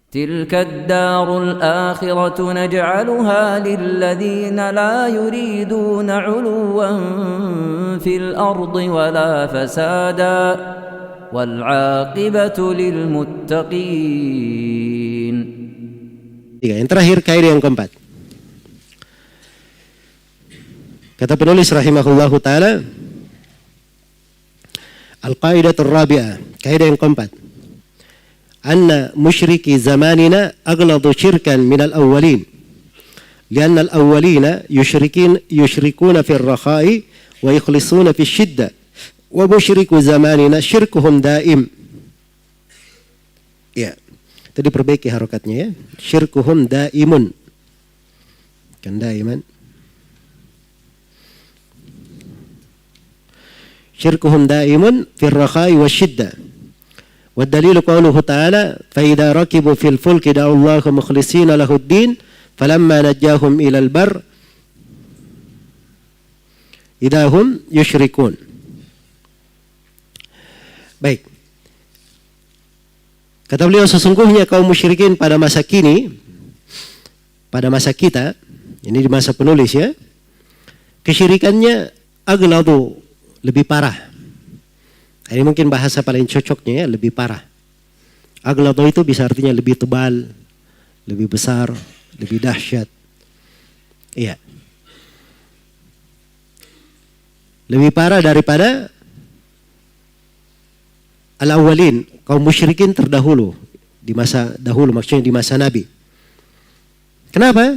تلك الدار الآخرة نجعلها للذين لا يريدون علوا في الأرض ولا فسادا والعاقبة للمتقين. Yang terakhir kaidah yang keempat. Kata penulis rahimahullahu taala, al-qaidatur rabi'ah, kaidah yang keempat. Anna musyriki zamanina aghladu syirkan minal awwalin. Lianna al-awwalina yushrikuna fil rakha'i wa yukhlisuna fil shiddah. Wa musyriku zamanina syirkuhum daim. Ya. Itu diperbaiki harokatnya ya. Syirkuhum daimun. Kan daiman. Syirkuhum daimun fil rakha'i wa shiddah. والدليل قوله تعالى فإذا ركبوا في الفلك دعوا الله مخلصين له الدين فلما نجاهم إلى البر إذا هم يشركون. Baik. Kata beliau, sesungguhnya kaum musyrikin pada masa kini, pada masa kita, ini di masa penulis ya, kesyirikannya aghladu, lebih parah. Ini mungkin bahasa paling cocoknya ya, lebih parah. Aghladu itu bisa artinya lebih tebal, lebih besar, lebih dahsyat. Iya. Lebih parah daripada al-awwalin, kaum musyrikin terdahulu, di masa dahulu, maksudnya di masa Nabi. Kenapa?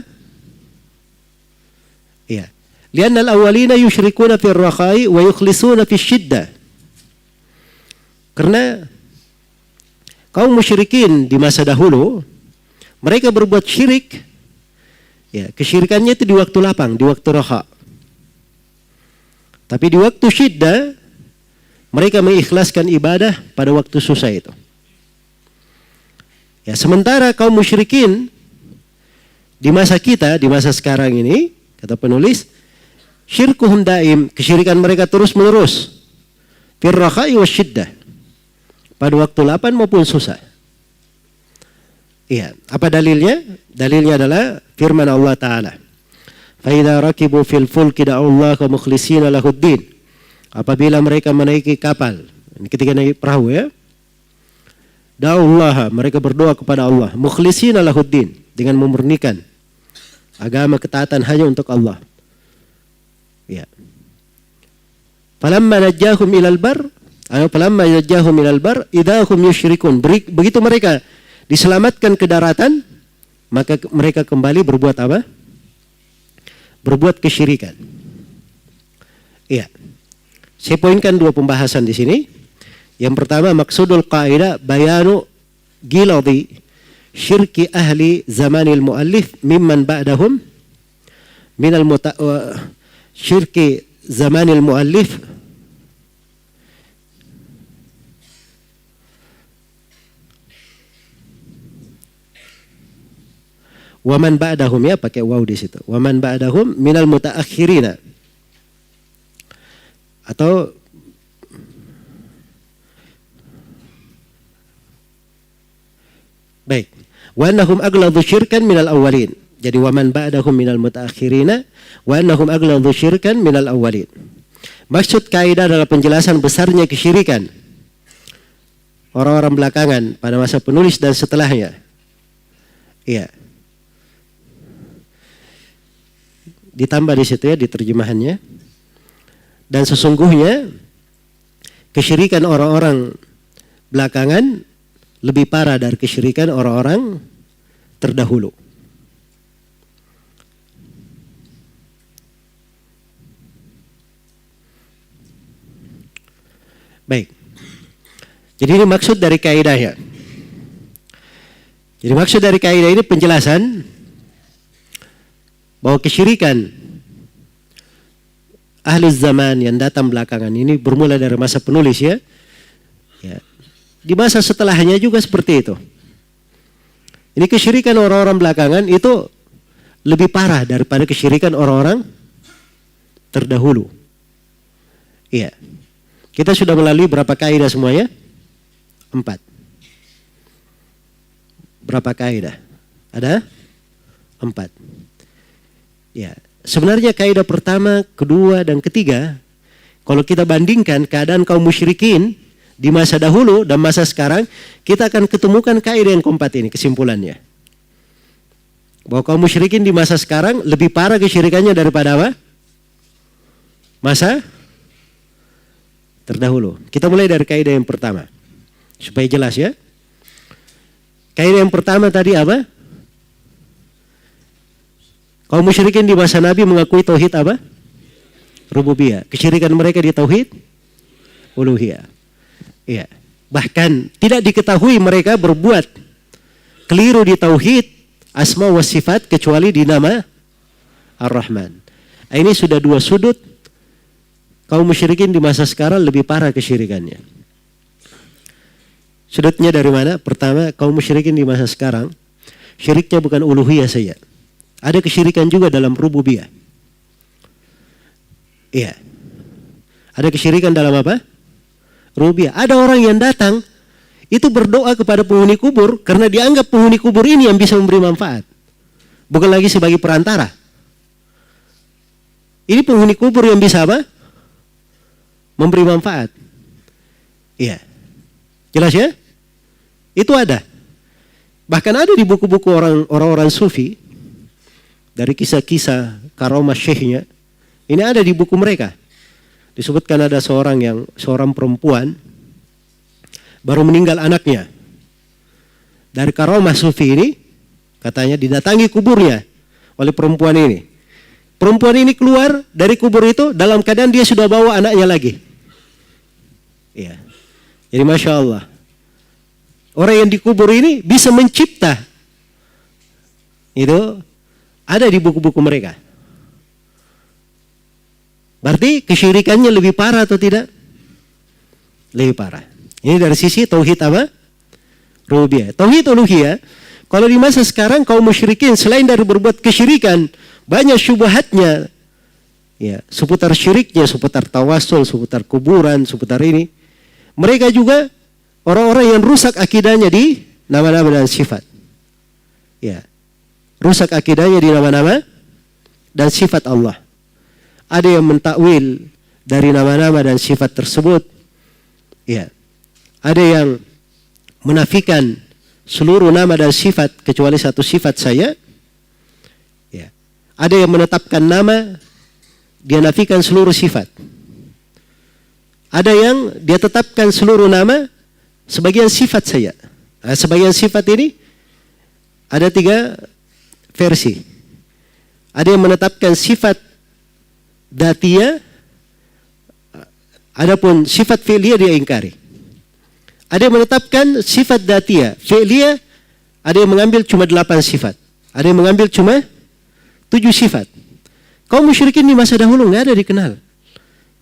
Iya. Lianna al-awwalina yusyrikuna fil rakha'i wa yukhlisuna fil shiddah. Karena kaum musyrikin di masa dahulu, mereka berbuat syirik, ya, kesyirikannya itu di waktu lapang, di waktu raha. Tapi di waktu syiddah, mereka mengikhlaskan ibadah pada waktu susah itu. Ya, sementara kaum musyrikin di masa kita, di masa sekarang ini, kata penulis, syirkuhum daim, kesyirikan mereka terus menerus. Fir rakha'i wa syiddah. Pada waktu lapang maupun susah. Iya, apa dalilnya? Dalilnya adalah firman Allah Ta'ala. فَإِذَا رَكِبُوا فِي الْفُلْكِ دَعُوا اللَّهَ مُخْلِصِينَ لَهُ الدِّينَ. Apabila mereka menaiki kapal, ini ketika naik perahu ya, da'u Allah, mereka berdoa kepada Allah, mukhlishina lahuddin, dengan memurnikan agama ketaatan hanya untuk Allah. Ya. Falamma najjahum ilal bar, falamma najjahum ilal bar, idahum yusyrikun. Begitu mereka diselamatkan ke daratan, maka mereka kembali berbuat apa? Berbuat kesyirikan. Iya. Saya poinkan dua pembahasan di sini. Yang pertama, maksudul qaidah bayanu giladi syirki ahli zamanil muallif mimman ba'dahum minal syirki zamanil muallif waman ba'dahum, ya pakai waw di situ. Waman ba'dahum minal mutaakhirina. Atau baik. Wa annahum aghladu syirkan minal awwalin. Jadi waman ba'dahum minal mutaakhirina wa annahum aghladu syirkan minal awwalin. Maksud kaidah adalah penjelasan besarnya kesyirikan orang-orang belakangan pada masa penulis dan setelahnya. Iya. Ditambah di situ ya, di terjemahannya. Dan sesungguhnya kesyirikan orang-orang belakangan lebih parah dari kesyirikan orang-orang terdahulu. Baik. Jadi ini maksud dari kaidahnya. Jadi maksud dari kaidah ini penjelasan bahwa kesyirikan ahli zaman yang datang belakangan ini bermula dari masa penulis ya. Di masa setelahnya juga seperti itu. Ini kesyirikan orang-orang belakangan itu lebih parah daripada kesyirikan orang-orang terdahulu. Iya. Kita sudah melalui berapa kaidah semuanya? 4. berapa kaidah? Ada 4. Ya, sebenarnya kaidah pertama, kedua, dan ketiga, kalau kita bandingkan keadaan kaum musyrikin di masa dahulu dan masa sekarang, kita akan ketemukan kaidah yang keempat ini, kesimpulannya. Bahwa kaum musyrikin di masa sekarang lebih parah kesyirikannya daripada apa? Masa terdahulu. Kita mulai dari kaidah yang pertama, supaya jelas ya. Kaidah yang pertama tadi apa? Kaum musyrikin di masa Nabi mengakui tauhid apa? Rububiyah. Kesyirikan mereka di tauhid uluhiyah. Iya. Bahkan tidak diketahui mereka berbuat keliru di tauhid asma wa sifat kecuali di nama Ar-Rahman. Ini sudah 2 sudut. Kaum musyrikin di masa sekarang lebih parah kesyirikannya. Sudutnya dari mana? Pertama, kaum musyrikin di masa sekarang syiriknya bukan uluhiyah saja. Ada kesyirikan juga dalam rububiyah. Iya. Ada kesyirikan dalam apa? Rububiyah. Ada orang yang datang itu berdoa kepada penghuni kubur karena dianggap penghuni kubur ini yang bisa memberi manfaat. Bukan lagi sebagai perantara. Ini penghuni kubur yang bisa apa? Memberi manfaat. Iya. Jelas ya? Itu ada. Bahkan ada di buku-buku orang-orang sufi, dari kisah-kisah karomah syekhnya, ini ada di buku mereka. Disebutkan ada seorang perempuan baru meninggal anaknya. Dari karomah sufi ini, katanya didatangi kuburnya oleh perempuan ini. Perempuan ini keluar dari kubur itu dalam keadaan dia sudah bawa anaknya lagi. Iya. Jadi Masya Allah. Orang yang dikubur ini bisa mencipta. Itu ada di buku-buku mereka. Berarti kesyirikannya lebih parah atau tidak? Lebih parah. Ini dari sisi tauhid apa? Rububiyah. Tauhid uluhiyah, kalau di masa sekarang kaum musyrikin selain dari berbuat kesyirikan, banyak syubhatnya. Ya, seputar syiriknya, seputar tawasul, seputar kuburan, seputar ini. Mereka juga orang-orang yang rusak akidahnya di nama-nama dan sifat. Ya. Rusak akidahnya di nama-nama dan sifat Allah. Ada yang mentakwil dari nama-nama dan sifat tersebut. Ya. Ada yang menafikan seluruh nama dan sifat kecuali satu sifat saja. Ya. Ada yang menetapkan nama, dia nafikan seluruh sifat. Ada yang dia tetapkan seluruh nama, sebagian sifat saja. Nah, sebagian sifat ini ada 3 versi. Ada yang menetapkan sifat dzatiyah, adapun sifat fi'liyah dia ingkari. Ada yang menetapkan sifat dzatiyah, fi'liyah, ada yang mengambil cuma 8 sifat. Ada yang mengambil cuma 7 sifat. Kaum musyrikin di masa dahulu nggak ada dikenal.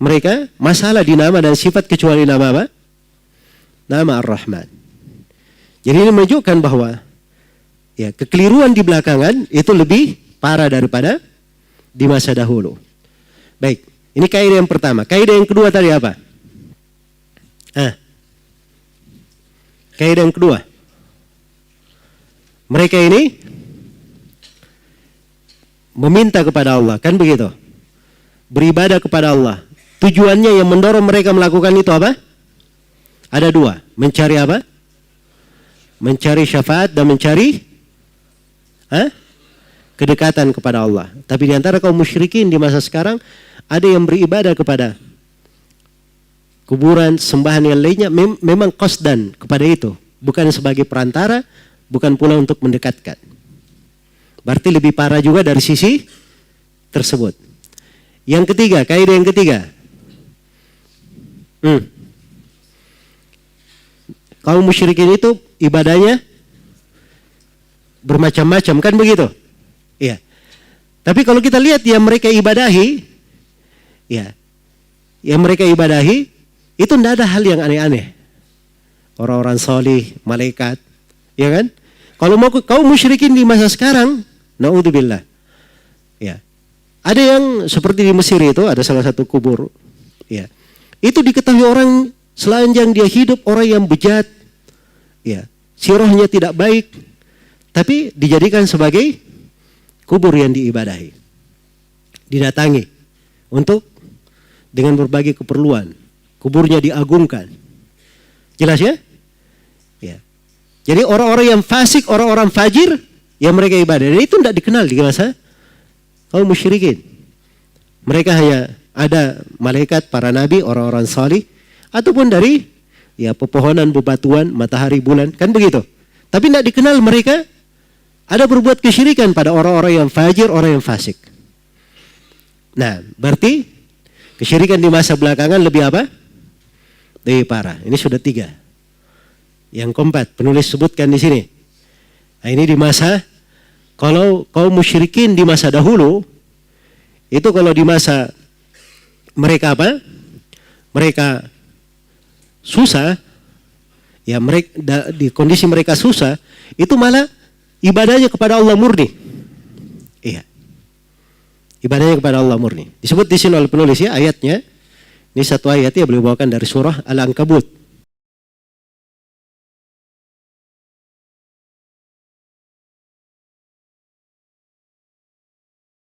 Mereka masalah di nama dan sifat kecuali nama apa? Nama Ar-Rahman. Jadi ini menunjukkan bahwa ya, kekeliruan di belakangan itu lebih parah daripada di masa dahulu. Baik, ini kaidah yang pertama. Kaidah yang kedua tadi apa? Kaidah yang kedua. Mereka ini meminta kepada Allah, kan begitu? Beribadah kepada Allah. Tujuannya yang mendorong mereka melakukan itu apa? Ada 2. Mencari apa? Mencari syafaat dan mencari kedekatan kepada Allah. Tapi di antara kaum musyrikin di masa sekarang ada yang beribadah kepada kuburan, sembahan yang lainnya, memang qasdan kepada itu, bukan sebagai perantara, bukan pula untuk mendekatkan. Berarti lebih parah juga dari sisi tersebut. Yang ketiga, kaidah yang ketiga. Kaum musyrikin itu ibadahnya bermacam-macam, kan begitu? Iya. Tapi kalau kita lihat yang mereka ibadahi, ya, yang mereka ibadahi itu tidak ada hal yang aneh-aneh. Orang-orang solih, malaikat, ya kan? Kalau mau kaum musyrikin di masa sekarang, naudzubillah, ya, ada yang seperti di Mesir itu ada salah satu kubur, ya, itu diketahui orang selanjang dia hidup orang yang bejat, ya, sirahnya tidak baik. tapi dijadikan sebagai kubur yang diibadahi, didatangi untuk dengan berbagai keperluan, kuburnya diagungkan. Jelas ya? Ya. Jadi orang-orang yang fasik, orang-orang fajir yang mereka ibadah, dan itu tidak dikenal di masa kaum musyrikin. Mereka hanya ada malaikat, para nabi, orang-orang salih, ataupun dari ya pepohonan, bebatuan, matahari, bulan, kan begitu. Tapi tidak dikenal mereka ada berbuat kesyirikan pada orang-orang yang fajir, orang yang fasik. Nah, berarti kesyirikan di masa belakangan lebih apa? Lebih parah. Ini sudah 3. Yang keempat, penulis sebutkan di sini. Nah, ini di masa, kalau kaum musyrikin di masa dahulu, itu kalau di masa mereka apa? Mereka susah, ya mereka di kondisi mereka susah, itu malah ibadahnya kepada Allah murni. Iya. Ibadahnya kepada Allah murni. Disebut di sini oleh penulis ya ayatnya. Ini satu ayat ya beliau bawakan dari surah Al-Ankabut.